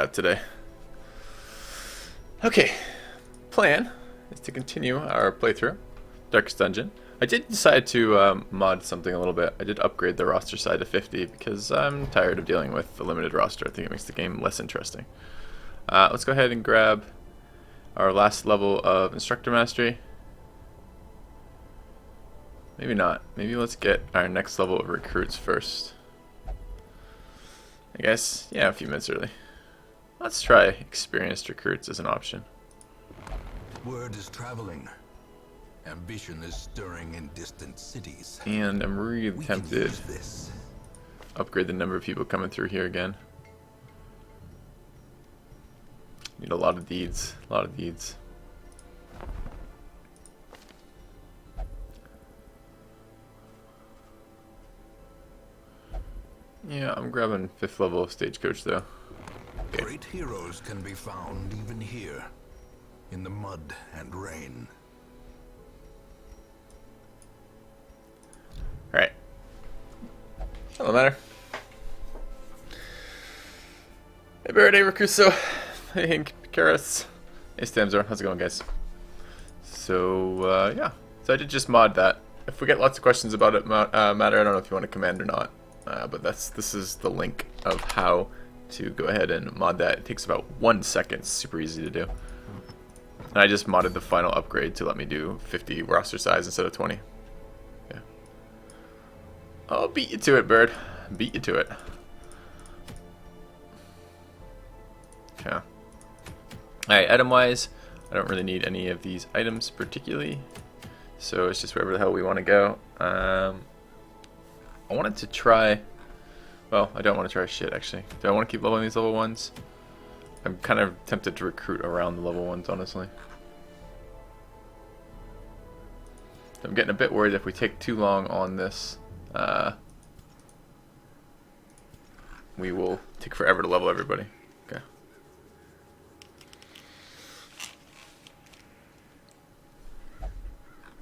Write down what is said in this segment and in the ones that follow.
out today. Okay, plan is to continue our playthrough, Darkest Dungeon. I did decide to mod something a little bit. I did upgrade the roster side to 50 because I'm tired of dealing with the limited roster. I think it makes the game less interesting. Let's go ahead and grab our last level of Instructor Mastery. Maybe not. Maybe let's get our next level of Recruits first. I guess, yeah, a few minutes early. Let's try Experienced Recruits as an option. Word is traveling. Ambition is stirring in distant cities. And I'm really tempted to this. upgrade the number of people coming through here again. Need a lot of deeds. A lot of deeds. Yeah, I'm grabbing 5th level of Stagecoach though. Okay. Great heroes can be found even here, in the mud and rain. Alright. Doesn't matter. Hey Barrett, hey Recruso. Hey Hank, Karis. Hey Stamzor, how's it going guys? So, yeah. So I did just mod that. If we get lots of questions about it, Matter, I don't know if you want to command or not. But this is the link of how to go ahead and mod that. It takes about 1 second. It's super easy to do. And I just modded the final upgrade to let me do 50 roster size instead of 20. Yeah. I'll beat you to it, Bird. Beat you to it. Okay. Alright, item-wise, I don't really need any of these items particularly. So it's just wherever the hell we want to go. I wanted to try... Well, I don't want to try shit, actually. Do I want to keep leveling these level 1s? I'm kind of tempted to recruit around the level 1s, honestly. I'm getting a bit worried if we take too long on this. We will take forever to level everybody. Okay.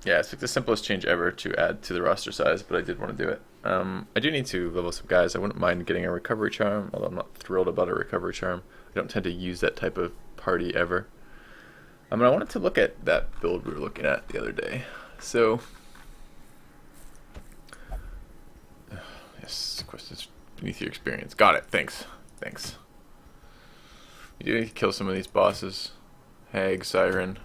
Yeah, it's like the simplest change ever to add to the roster size, but I did want to do it. I do need to level some guys. I wouldn't mind getting a recovery charm, although I'm not thrilled about a recovery charm. I don't tend to use that type of party ever. I wanted to look at that build we were looking at the other day. So, yes, questions beneath your experience. Got it. Thanks. Thanks. You do need to kill some of these bosses. Hag, Siren,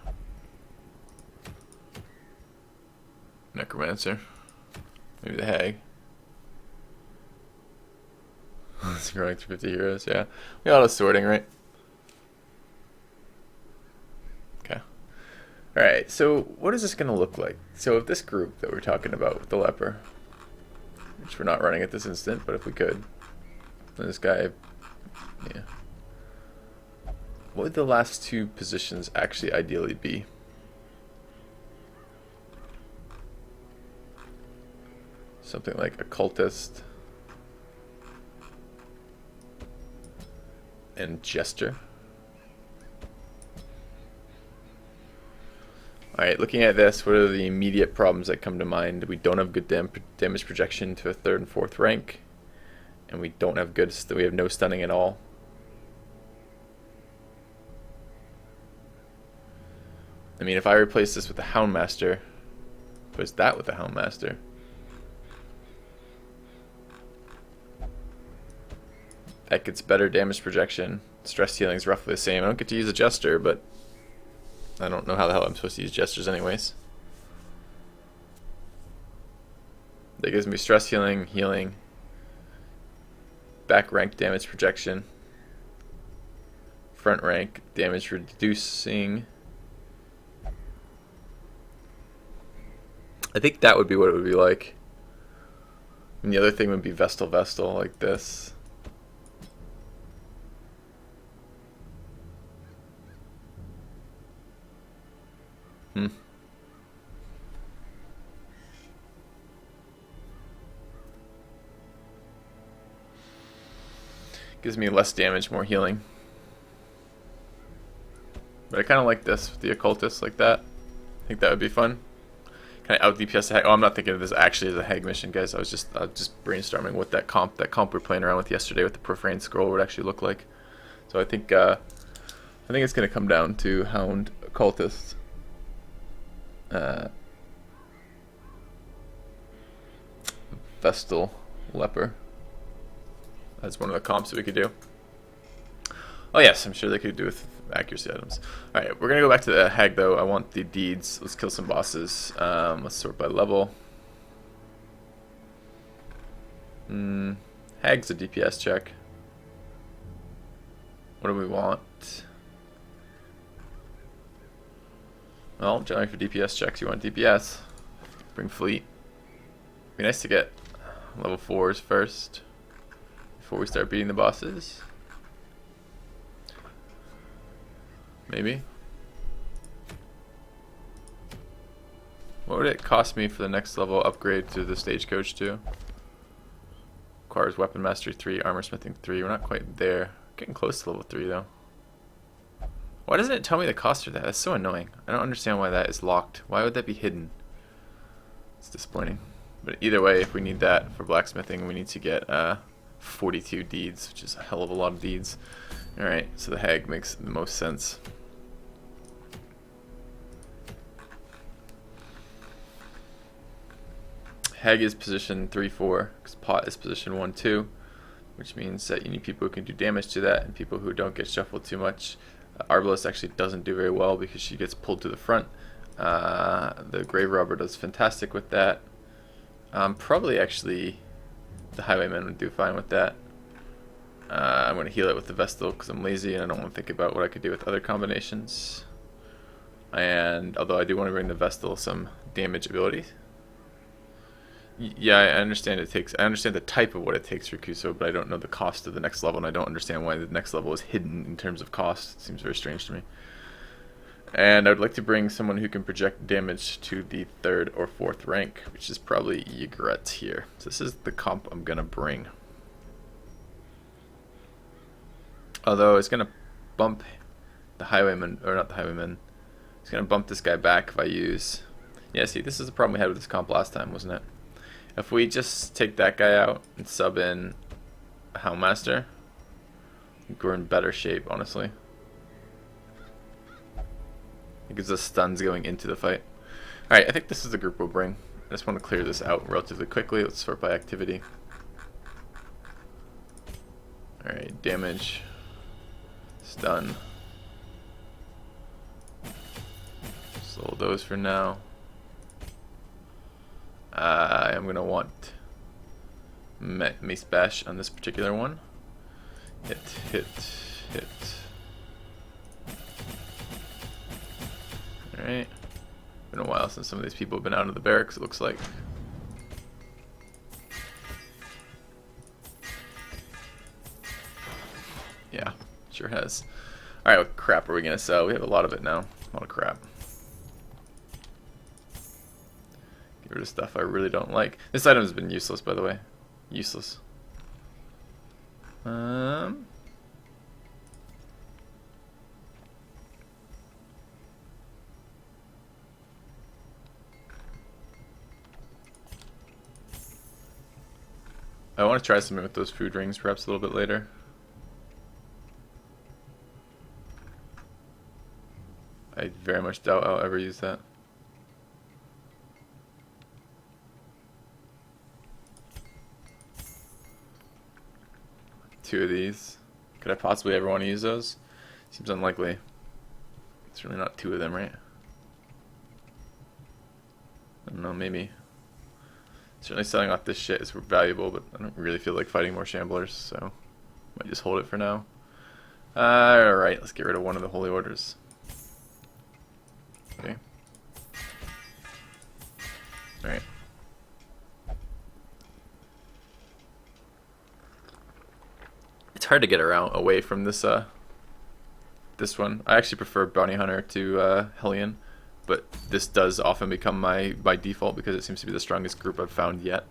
Necromancer, maybe the Hag. It's growing to 50 heroes, yeah. We auto sorting, right? Okay. Alright, so what is this going to look like? So if this group that we're talking about with the leper, which we're not running at this instant, but if we could, then this guy, yeah. What would the last 2 positions actually ideally be? Something like occultist and jester. Alright, looking at this, what are the immediate problems that come to mind? We don't have good damage projection to a 3rd and 4th rank, and we don't have good, we have no stunning at all. I mean, if I replace this with the Houndmaster, replace that with the Houndmaster, that gets better damage projection. Stress healing is roughly the same. I don't get to use a jester, but I don't know how the hell I'm supposed to use jesters anyways. That gives me stress healing, healing, back rank damage projection, front rank damage reducing. I think that would be what it would be like. And the other thing would be Vestal like this. Gives me less damage, more healing. But I kind of like this with the occultist like that. I think that would be fun. Kind of out DPS the Hag. Oh, I'm not thinking of this actually as a Hag mission, guys. I was just brainstorming what that comp we were playing around with yesterday with the Profane Scroll would actually look like. So I think it's gonna come down to Hound Cultist. Vestal Leper. That's one of the comps that we could do. Oh yes, I'm sure they could do with accuracy items. Alright, we're gonna go back to the hag though. I want the deeds. Let's kill some bosses. Let's sort by level. Hag's a DPS check. What do we want? Well, generally for DPS checks you want DPS. Bring fleet. Be nice to get level 4s first before we start beating the bosses. Maybe. What would it cost me for the next level upgrade to the stagecoach too? Requires weapon mastery 3, armor smithing 3. We're not quite there. Getting close to level 3 though. Why doesn't it tell me the cost for that? That's so annoying. I don't understand why that is locked. Why would that be hidden? It's disappointing. But either way, if we need that for blacksmithing, we need to get 42 deeds, which is a hell of a lot of deeds. Alright, so the hag makes the most sense. Hag is position 3-4, because pot is position 1-2, which means that you need people who can do damage to that and people who don't get shuffled too much. Arbalest actually doesn't do very well because she gets pulled to the front. The grave robber does fantastic with that. Probably actually the highwayman would do fine with that. I'm going to heal it with the Vestal because I'm lazy and I don't want to think about what I could do with other combinations. And although I do want to bring the Vestal some damage ability. Yeah, I understand it takes. I understand the type of what it takes for Kuso, but I don't know the cost of the next level, and I don't understand why the next level is hidden in terms of cost. It seems very strange to me. And I would like to bring someone who can project damage to the 3rd or 4th rank, which is probably Ygritte here. So this is the comp I'm gonna bring. Although it's gonna bump the highwayman, or not the highwayman. It's gonna bump this guy back if I use. Yeah, see, this is the problem we had with this comp last time, wasn't it? If we just take that guy out and sub in a Houndmaster, we're in better shape, honestly. It gives us stuns going into the fight. Alright, I think this is the group we'll bring. I just want to clear this out relatively quickly. Let's sort by activity. Alright, damage. Stun. Slow those for now. I'm going to want Mace Bash on this particular one. Hit, hit, hit. Alright. Been a while since some of these people have been out of the barracks, it looks like. Yeah, sure has. Alright, what crap are we going to sell? We have a lot of it now. A lot of crap. Get rid of stuff I really don't like. This item has been useless, by the way. Useless. I want to try something with those food rings perhaps a little bit later. I very much doubt I'll ever use that. Two of these. Could I possibly ever want to use those? Seems unlikely. Certainly not two of them, right? I don't know, maybe. Certainly selling off this shit is valuable, but I don't really feel like fighting more shamblers, so might just hold it for now. Alright, let's get rid of one of the holy orders. Okay. Alright. It's hard to get around away from this this one. I actually prefer Bounty Hunter to Hellion, but this does often become my by default because it seems to be the strongest group I've found yet.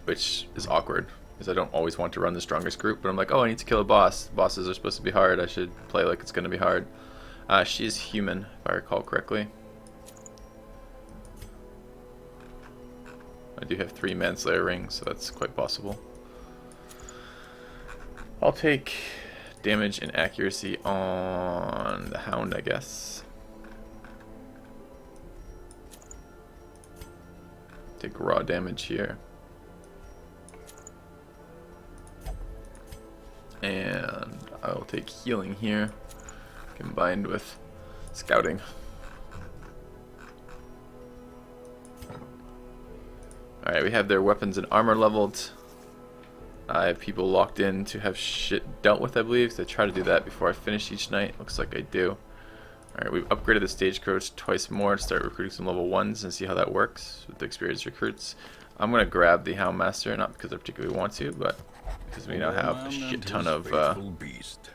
Which is awkward, because I don't always want to run the strongest group, but I'm like, oh, I need to kill a boss. Bosses are supposed to be hard. I should play like it's going to be hard. She is human, if I recall correctly. I do have 3 Manslayer rings, so that's quite possible. I'll take damage and accuracy on the Hound, I guess. Take raw damage here. And I'll take healing here, combined with scouting. Alright, we have their weapons and armor leveled. I have people locked in to have shit dealt with, I believe, so I try to do that before I finish each night. Looks like I do. Alright, we've upgraded the stagecoach twice more to start recruiting some level 1s and see how that works with the experienced recruits. I'm going to grab the Houndmaster, not because I particularly want to, but because we now have a shit ton of beast,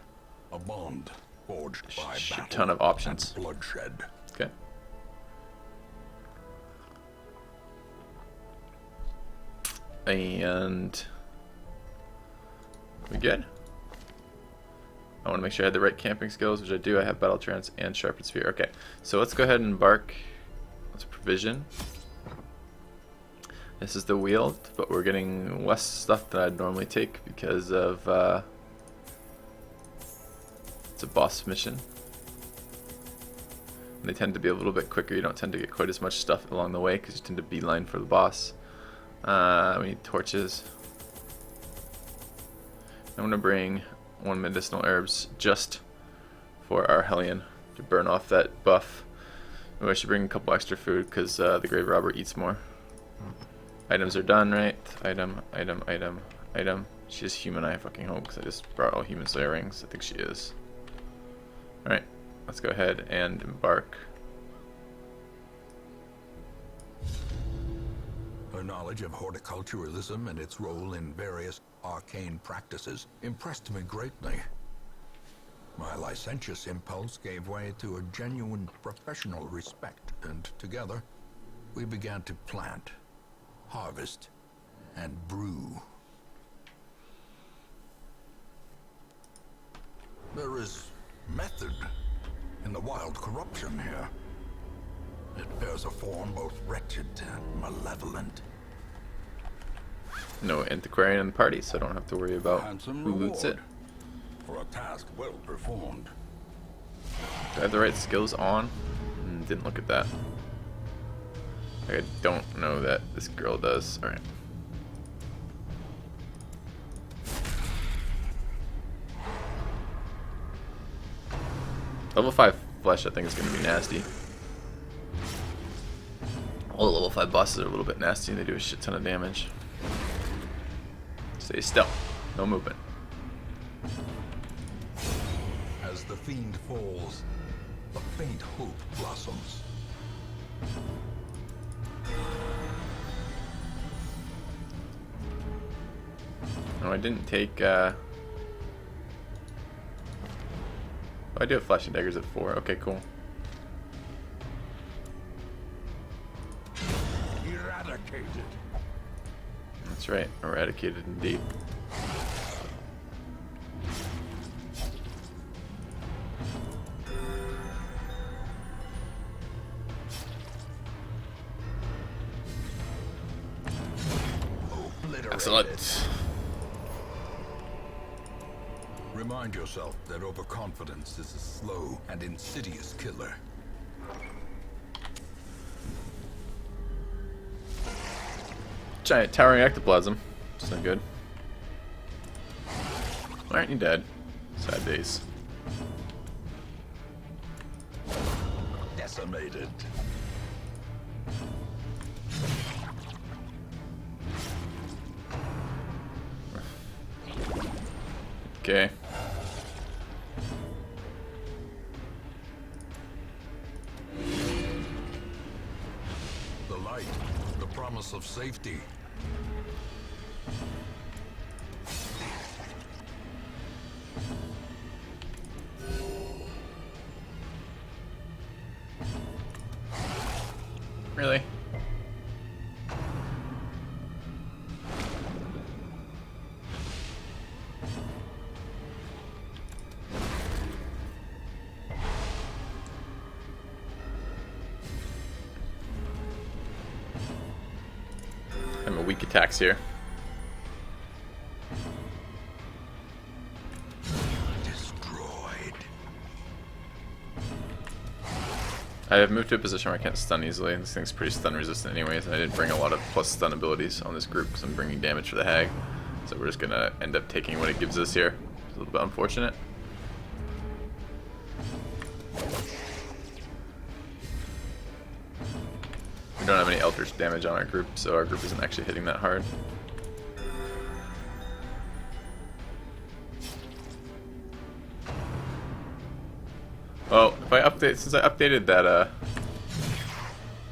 a bond forged by shit ton of options. Bloodshed. Okay. And we good? I want to make sure I had the right camping skills, which I do. I have Battle Trance and Sharpened Spear. Okay, so let's go ahead and embark. Let's provision. This is the wheel, but we're getting less stuff than I'd normally take because of it's a boss mission. And they tend to be a little bit quicker. You don't tend to get quite as much stuff along the way because you tend to beeline for the boss. We need torches. I'm going to bring 1 medicinal herbs just for our Hellion to burn off that buff. Maybe I should bring a couple extra food because the grave robber eats more. Items are done, right? Item, item, item, item. She is human, I fucking hope, because I just brought all human slayer rings. I think she is. Alright, let's go ahead and embark. Her knowledge of horticulturalism and its role in various arcane practices impressed me greatly. My licentious impulse gave way to a genuine professional respect, and together we began to plant, harvest, and brew. There is method in the wild corruption here. It bears a form both wretched and malevolent. No antiquarian in the party, so I don't have to worry about who loots it. For a task well performed. Do I have the right skills on? Didn't look at that. I don't know that this girl does. Alright. Level 5 flesh I think is going to be nasty. All the level 5 bosses are a little bit nasty and they do a shit ton of damage. Stay still. No movement. As the fiend falls, a faint hope blossoms. No, I didn't take oh, I do have flashing daggers at 4. Okay, cool. Eradicated. That's right, eradicated indeed. Excellent. Remind yourself that overconfidence is a slow and insidious killer. Giant towering ectoplasm. It's not good. Why aren't you dead? Sad days. Decimated. Okay. The light, the promise of safety. Really? I'm a weak attacks here. I have moved to a position where I can't stun easily. This thing's pretty stun resistant anyways, and I didn't bring a lot of plus stun abilities on this group because I'm bringing damage for the hag. So we're just gonna end up taking what it gives us here. It's a little bit unfortunate. We don't have any eldritch damage on our group, so our group isn't actually hitting that hard. Well, if I update, since I updated that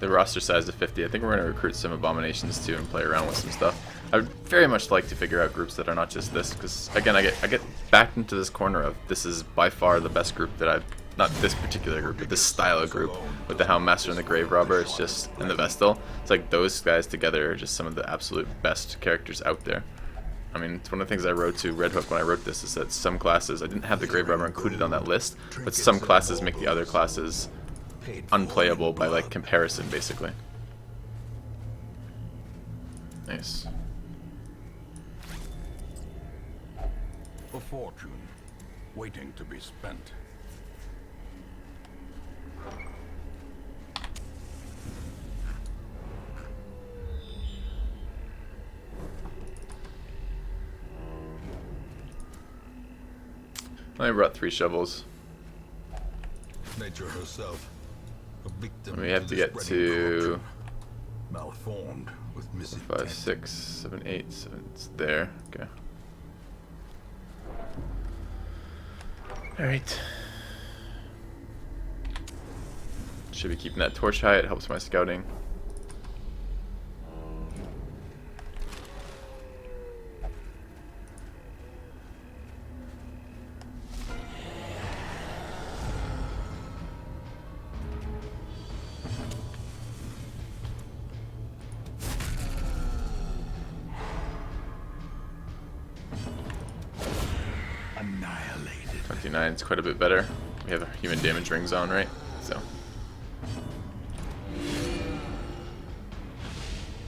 the roster size to 50, I think we're going to recruit some abominations too and play around with some stuff. I would very much like to figure out groups that are not just this, because again, I get backed into this corner of this is by far the best group that I've, not this particular group, but this style of group with the Hound Master and the Grave Robber. It's just, and the Vestal. It's like those guys together are just some of the absolute best characters out there. I mean, it's one of the things I wrote to Red Hook when I wrote this, is that some classes, I didn't have the Grave Robber included on that list, but some classes make the other classes unplayable by like comparison, basically. Nice. A fortune waiting to be spent. I brought 3 shovels. Nature herself, a victim We have to this get spreading to corruption. Malformed with misintent. 5, 6, 7, 8, 7. It's there. Okay. Alright. Should be keeping that torch high. It helps my scouting. Annihilated. 29 is quite a bit better. We have a human damage rings on, right? So.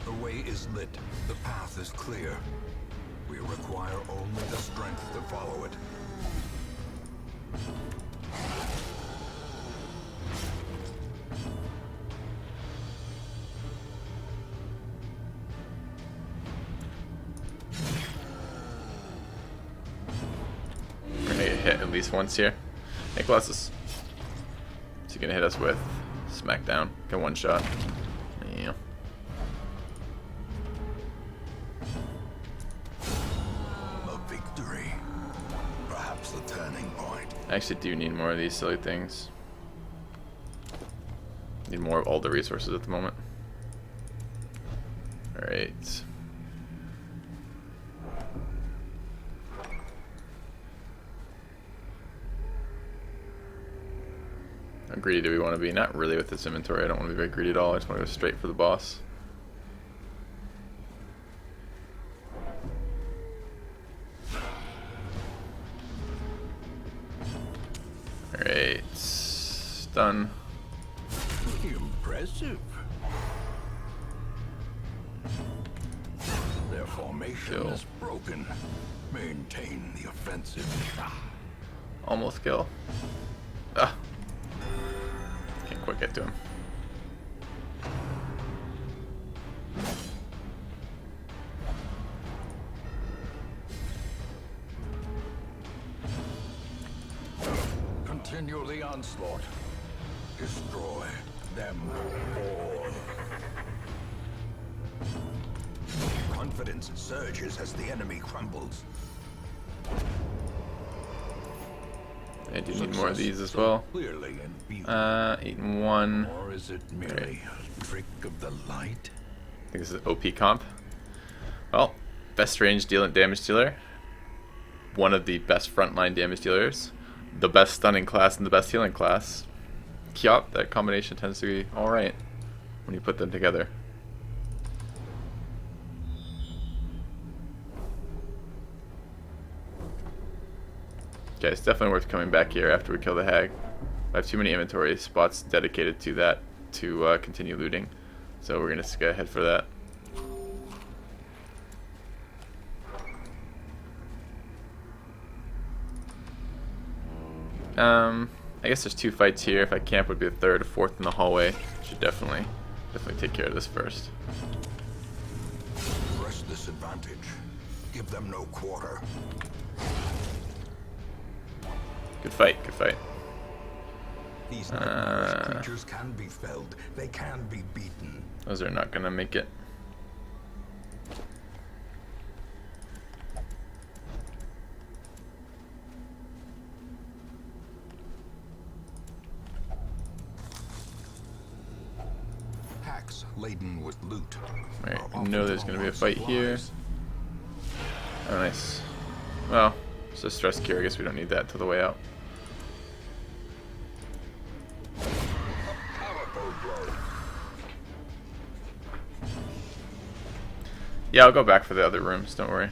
The way is lit. The path is clear. We require only the strength to follow it. We're gonna get hit at least once here. Hey, Colossus. Is he gonna hit us with Smackdown? Get one shot. Yeah. A victory. Perhaps the turning point. I actually do need more of these silly things. Need more of all the resources at the moment. Alright. How greedy do we want to be? Not really with this inventory. I don't want to be very greedy at all. I just want to go straight for the boss. Alright. Stun. Impressive. Their formation Kill. is broken. Maintain the offensive. Almost kill. Ah. Can't quite get to him. Continue the onslaught. Destroy them all. Confidence surges as the enemy crumbles. I do need more of these as well. Clearly in view. Eating one. Or is it merely a trick of the light? I think this is OP comp. Well, best range damage dealer. One of the best frontline damage dealers. The best stunning class and the best healing class. Yup, that combination tends to be alright when you put them together. Okay, it's definitely worth coming back here after we kill the hag. I have too many inventory spots dedicated to that to continue looting. So we're going to go ahead for that. I guess there's 2 fights here. If I camp, would be a third, a fourth in the hallway. Should definitely take care of this first. Press this advantage. Give them no quarter. Good fight, good fight. These nightmarish creatures can be felled. They can be beaten. Those are not gonna make it. Packs laden with loot. Right, I know there's gonna be a fight here. Oh, nice. Well, it's a stress cure. I guess we don't need that till the way out. Yeah, I'll go back for the other rooms, don't worry.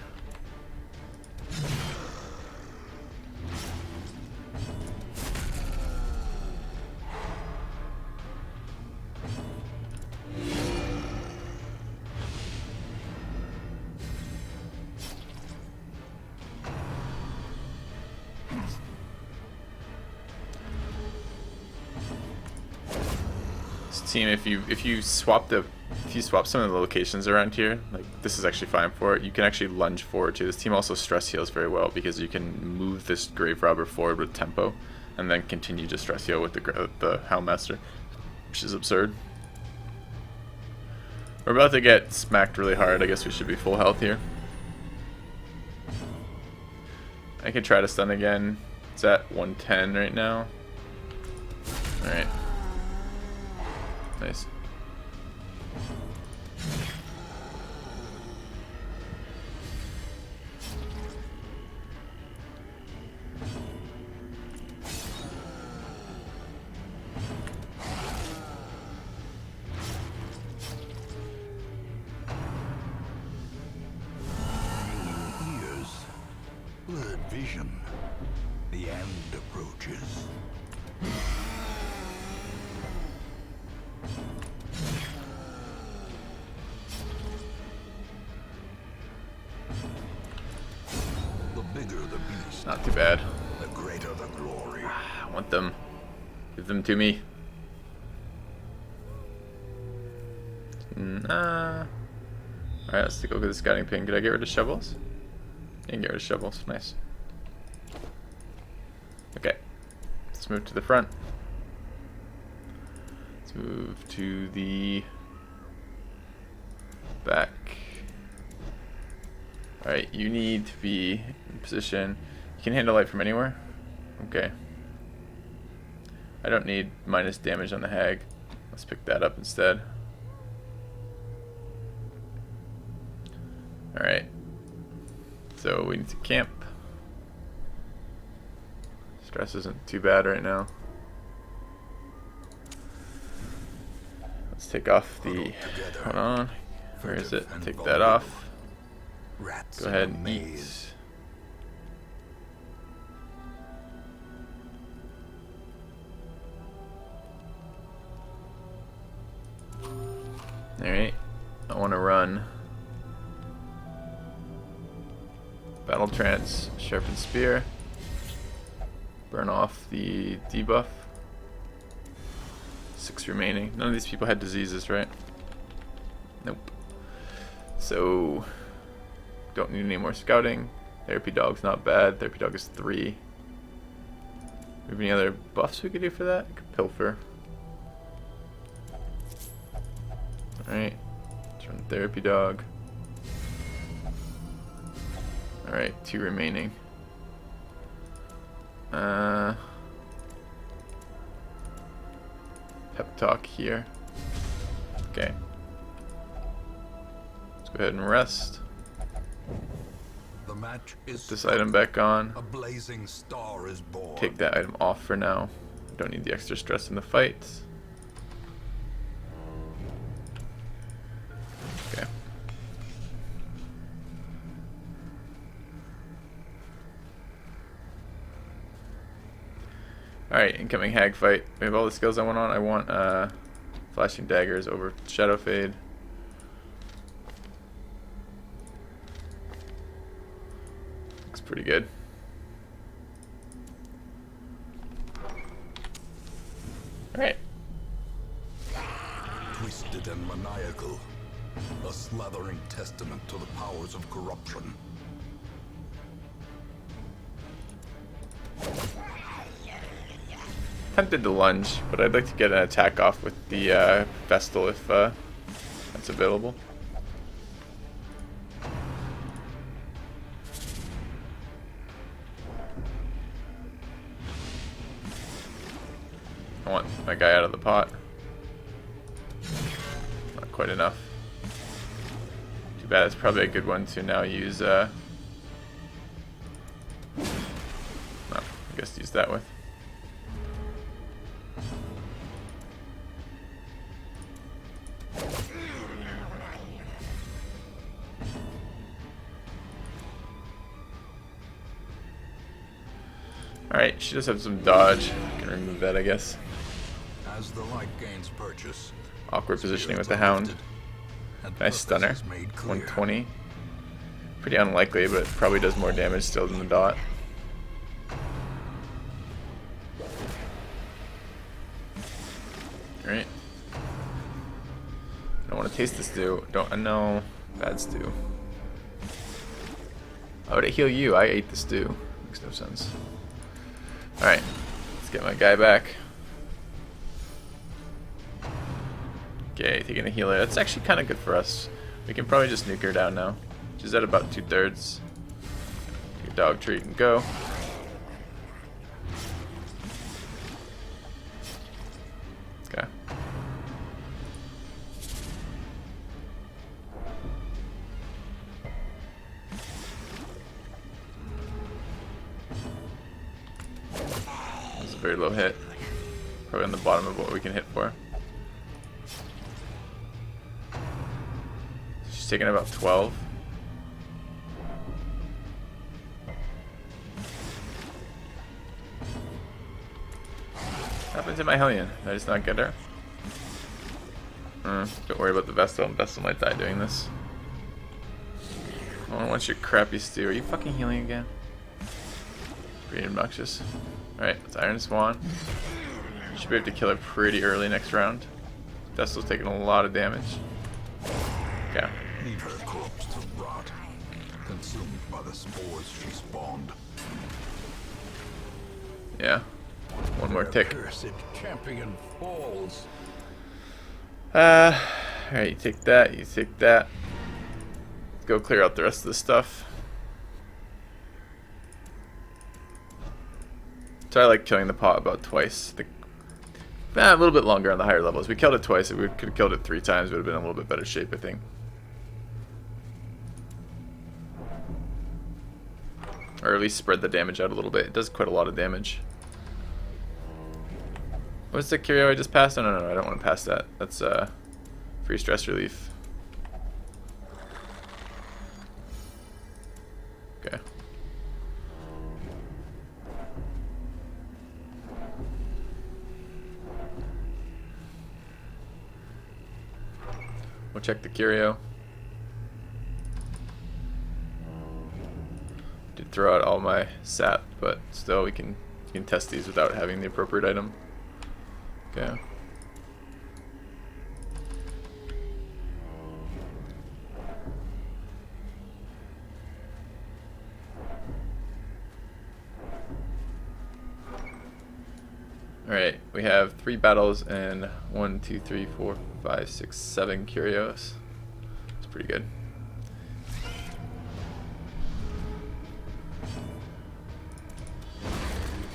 Team, if you swap some of the locations around here, like this is actually fine for it. You can actually lunge forward too. This team also stress heals very well because you can move this grave robber forward with tempo, and then continue to stress heal with the Houndmaster, which is absurd. We're about to get smacked really hard. I guess we should be full health here. I can try to stun again. It's at 110 right now. All right. Nice. Ears, blurred vision. The end approaches. Not too bad. The greater the glory. I want them. Give them to me. Nah. Alright, let's take a look at the scouting pin. Could I get rid of shovels? I can get rid of shovels. Nice. Okay. Let's move to the front. Let's move to the back. Alright, you need to be in position. You can handle light from anywhere? Okay. I don't need minus damage on the hag. Let's pick that up instead. Alright. So we need to camp. Stress isn't too bad right now. Let's take off the... Hold on. Where is it? Take that off. Go ahead and eat. Alright, I want to run Battle Trance, Sharpened Spear, burn off the debuff. 6 remaining. None of these people had diseases, right? Nope. So, don't need any more scouting. Therapy Dog's not bad. Therapy Dog is 3. Do we have any other buffs we could do for that? I could pilfer. Alright, let's run Therapy Dog. Alright, 2 remaining. Pep Talk here. Okay. Let's go ahead and rest. The match is Put this item back on. a blazing star is born. Take that item off for now. Don't need the extra stress in the fight. Okay. Alright, incoming hag fight. We have all the skills I want on. I want flashing daggers over shadow fade. Looks pretty good. Alright. Twisted and maniacal. A slathering testament to the powers of corruption. Tempted to lunge, but I'd like to get an attack off with the Vestal if that's available. I want my guy out of the pot. Not quite enough. Too bad. It's probably a good one to now use. No, I guess use that with. Alright, she does have some dodge. I can remove that, I guess. As the light gains purchase, Awkward positioning with the Hound. Nice stunner. 120. Pretty unlikely, but probably does more damage still than the dot. Alright. Don't want to taste the stew. Don't. No. Bad stew. Oh, to heal you, I ate the stew. Makes no sense. Alright. Let's get my guy back. Okay, taking a healer. That's actually kind of good for us. We can probably just nuke her down now. She's at about 2/3. Take a dog treat and go. Okay. That's a very low hit. Probably on the bottom of what we can hit for. She's taking about 12. What happened to my Hellion? Did I just not get her? Don't worry about the Vestal. Vestal might die doing this. I don't want your crappy stew. Are you fucking healing again? Pretty obnoxious. Alright, it's Iron Swan. Should be able to kill her pretty early next round. Vestal's taking a lot of damage. Okay. Leave her corpse to rot, consumed by the spores she spawned. Yeah. One more tick. Cursed champion falls. Alright, you take that, you take that. Let's go clear out the rest of the stuff. So I like killing the pot about twice. A little bit longer on the higher levels. We killed it twice. If we could have killed it 3 times, it would have been in a little bit better shape, I think. Or at least spread the damage out a little bit. It does quite a lot of damage. What's the curio I just passed? Oh, no, I don't want to pass that. That's free stress relief. Okay. We'll check the curio. Did throw out all my sap, but still you can test these without having the appropriate item. Okay. Alright, we have 3 battles and 1, 2, 3, 4, 5, 6, 7 curios. It's pretty good.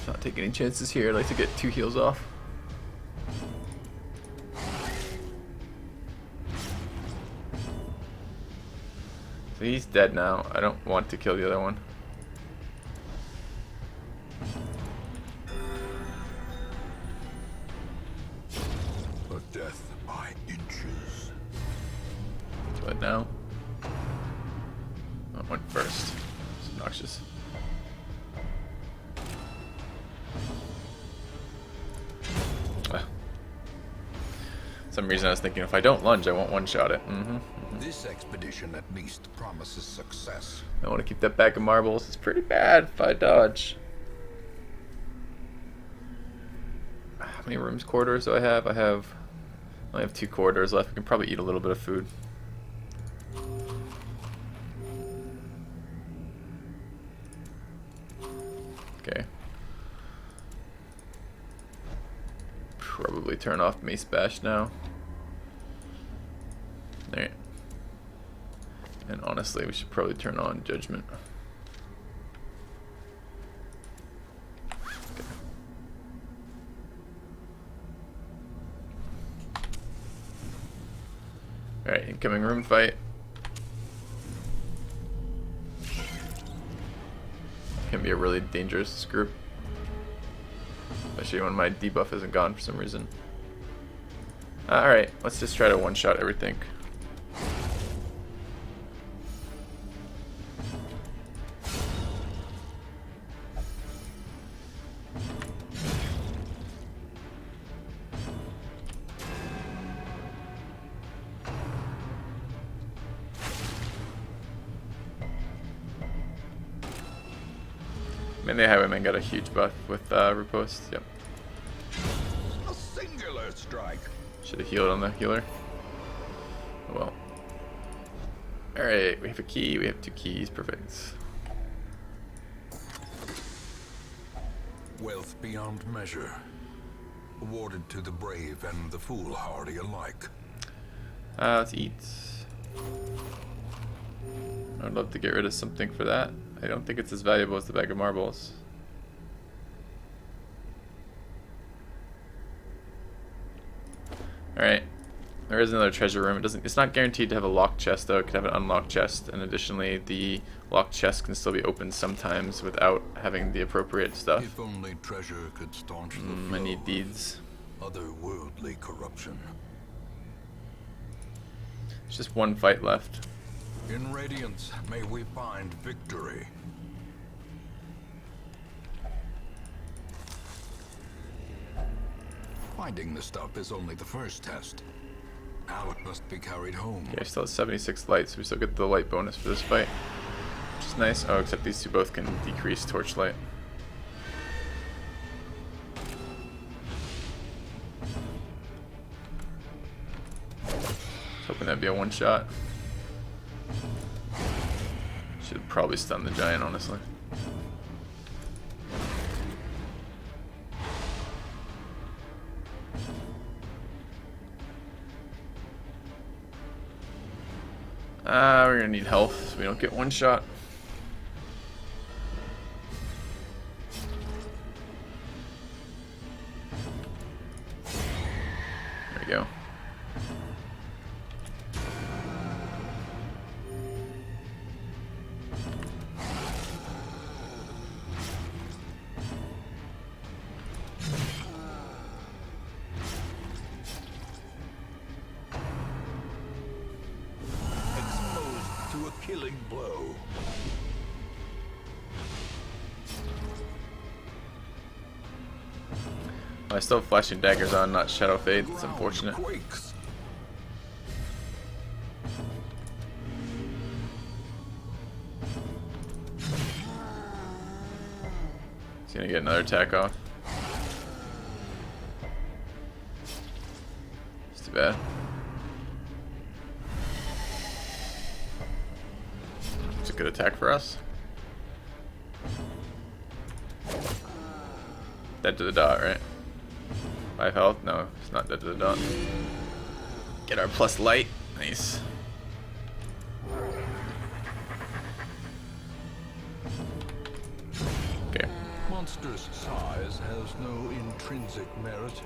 Not taking any chances here. I'd like to get 2 heals off. So he's dead now. I don't want to kill the other one. A death by inches. Kill it now. I went first. It's obnoxious. Some reason I was thinking if I don't lunge, I won't one-shot it. This expedition at least promises success. I want to keep that bag of marbles. It's pretty bad if I dodge. How many rooms quarters do I have? I only have 2 corridors left. We can probably eat a little bit of food. Okay. Probably turn off Mace Bash now. Alright. And honestly, we should probably turn on Judgment. Alright, incoming room fight. Can be a really dangerous group. Especially when my debuff isn't gone for some reason. Alright, let's just try to one-shot everything. I mean, the Highwayman got a huge buff with riposte. Yep. A singular strike. Should have healed on the healer. Oh well. Alright, we have a key. We have 2 keys. Perfect. Wealth beyond measure. Awarded to the brave and the foolhardy alike. Let's eat. I'd love to get rid of something for that. I don't think it's as valuable as the bag of marbles. Alright. There is another treasure room. It's not guaranteed to have a locked chest though. It could have an unlocked chest, and additionally the locked chest can still be opened sometimes without having the appropriate stuff. If only treasure could staunch the flow I need deeds. of otherworldly corruption. There's just 1 fight left. In Radiance, may we find victory. Finding the stuff is only the first test. Now it must be carried home. Okay, I still have 76 light, so we still get the light bonus for this fight. Which is nice. Oh, except these 2 both can decrease torchlight. Hoping that'd be a one-shot. Should probably stun the giant, honestly. We're gonna need health so we don't get one shot. There we go. To a killing blow. I still have flashing daggers on, not Shadow Fade. It's unfortunate. Quakes. He's gonna get another attack off. It's too bad. It's a good attack for us. Dead to the dot, right? 5 health? No, it's not dead to the dot. Get our plus light. Nice. Okay. Monstrous size has no intrinsic merit,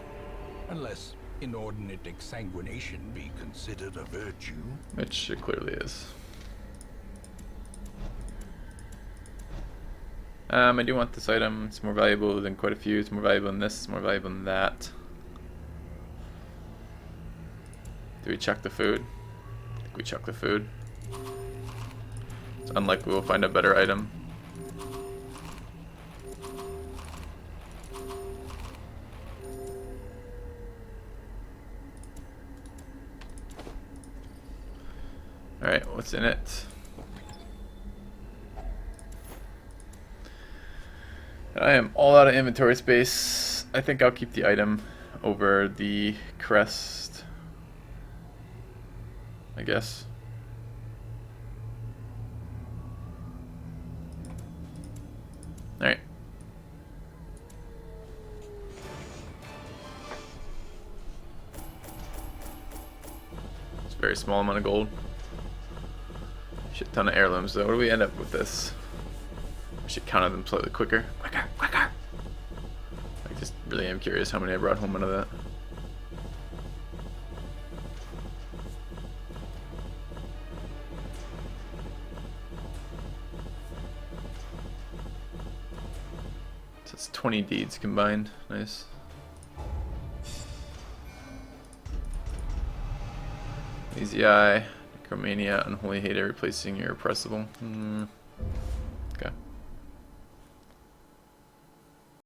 unless inordinate exsanguination be considered a virtue. Which it clearly is. I do want this item. It's more valuable than quite a few. It's more valuable than this. It's more valuable than that. Do we chuck the food? I think we chuck the food. It's unlikely we'll find a better item. Alright, what's in it? I am all out of inventory space. I think I'll keep the item. over the crest, I guess. Alright. It's a very small amount of gold. Shit ton of heirlooms though. What do we end up with this? I should count them slightly quicker. Quicker, quicker! I just really am curious how many I brought home out of that. So it's 20 deeds combined. Nice. Lazy Eye, Necromania, Unholy Hater replacing your Irrepressible.